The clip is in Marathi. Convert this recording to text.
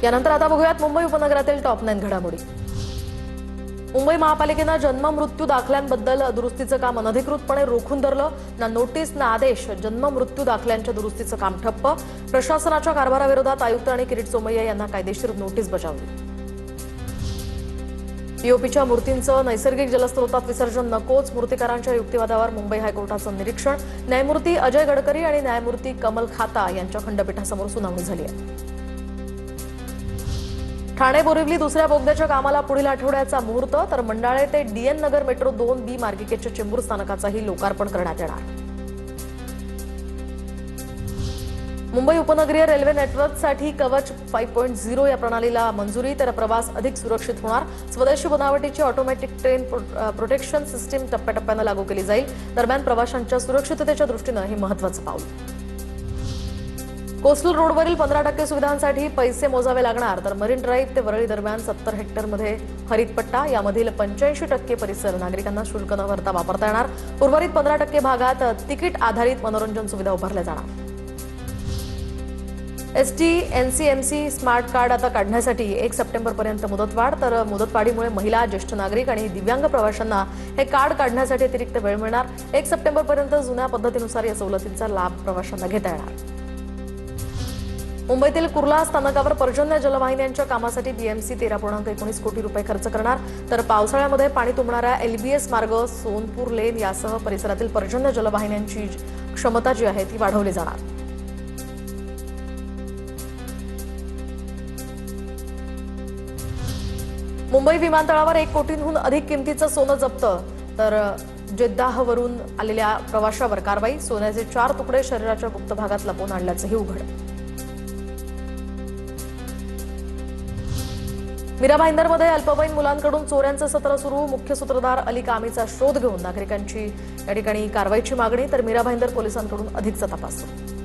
यानंतर आता बघूयात मुंबई उपनगरातील टॉप 9 घडामोडी। मुंबई महापालिकेनं जन्म मृत्यू दाखल्यांबद्दल दुरुस्तीचं काम अनधिकृतपणे रोखून धरलं। ना नोटीस ना आदेश, जन्म मृत्यू दाखल्यांच्या दुरुस्तीचं काम ठप्प। प्रशासनाच्या कारभाराविरोधात आयुक्त आणि किरीट सोमय्या यांना कायदेशीर नोटीस बजावली। पीओपीच्या मूर्तींचं नैसर्गिक जलस्रोतात विसर्जन नकोच, मूर्तिकारांच्या युक्तिवादावर मुंबई हायकोर्टाचं निरीक्षण। न्यायमूर्ती अजय गडकरी आणि न्यायमूर्ती कमल खाता यांच्या खंडपीठासमोर सुनावणी झाली आहे। ठाणे बोरिवली दुसऱ्या बोगद्याच्या कामाला पुढील आठवड्याचा मुहूर्त, तर मंडाळे ते डीएन नगर मेट्रो 2B मार्गिकेच्या चेंबूर स्थानकाचाही लोकार्पण करण्यात येणार। मुंबई उपनगरीय रेल्वे नेटवर्कसाठी कवच 5.0 या प्रणालीला मंजुरी, तर प्रवास अधिक सुरक्षित होणार। स्वदेशी बनावटीची ऑटोमॅटिक ट्रेन प्रोटेक्शन सिस्टीम टप्प्याटप्प्यानं लागू केली जाईल। दरम्यान प्रवाशांच्या सुरक्षिततेच्या दृष्टीनं हे महत्त्वाचं पाऊल। कोस्टल रोडवरील 15% सुविधांसाठी पैसे मोजावे लागणार, तर मरीन ड्राईव्ह ते वरळी दरम्यान 70 हेक्टरमध्ये हरित पट्टा, यामधील 85% परिसर नागरिकांना शुल्क न भरता वापरता येणार। उर्वरित 15% भागात तिकीट आधारित मनोरंजन सुविधा उभारल्या जाणार। एसटी एनसीएमसी स्मार्ट कार्ड आता काढण्यासाठी 1 सप्टेंबरपर्यंत मुदतवाढ, तर मुदतवाढीमुळे महिला, ज्येष्ठ नागरिक आणि दिव्यांग प्रवाशांना हे कार्ड काढण्यासाठी अतिरिक्त वेळ मिळणार। 1 सप्टेंबरपर्यंत जुन्या पद्धतीनुसार या सवलतींचा लाभ प्रवाशांना घेता येणार। मुंबईतील कुर्ला स्थानकावर पर्जन्य जलवाहिन्यांच्या कामासाठी बीएमसी 13.19 कोटी रुपये खर्च करणार, तर पावसाळ्यामध्ये पाणी तुंबणाऱ्या एलबीएस मार्ग, सोनपूर लेन यासह परिसरातील पर्जन्य जलवाहिन्यांची क्षमता जी आहे ती वाढवली जाणार। मुंबई विमानतळावर 1 कोटींहून अधिक किमतीचं सोनं जप्त, तर जेद्दाहवरून आलेल्या प्रवाशावर कारवाई। सोन्याचे 4 तुकडे शरीराच्या गुप्त भागात लपवून आणल्याचंही उघड। मीरा भाईंदरमध्ये अल्पवयीन मुलांकडून चोऱ्यांचं सत्र सुरू। मुख्य सूत्रधार अली कामीचा शोध घेऊन नागरिकांची या ठिकाणी कारवाईची मागणी, तर मीरा भाईंदर पोलिसांकडून अधिकचा तपास सुरू।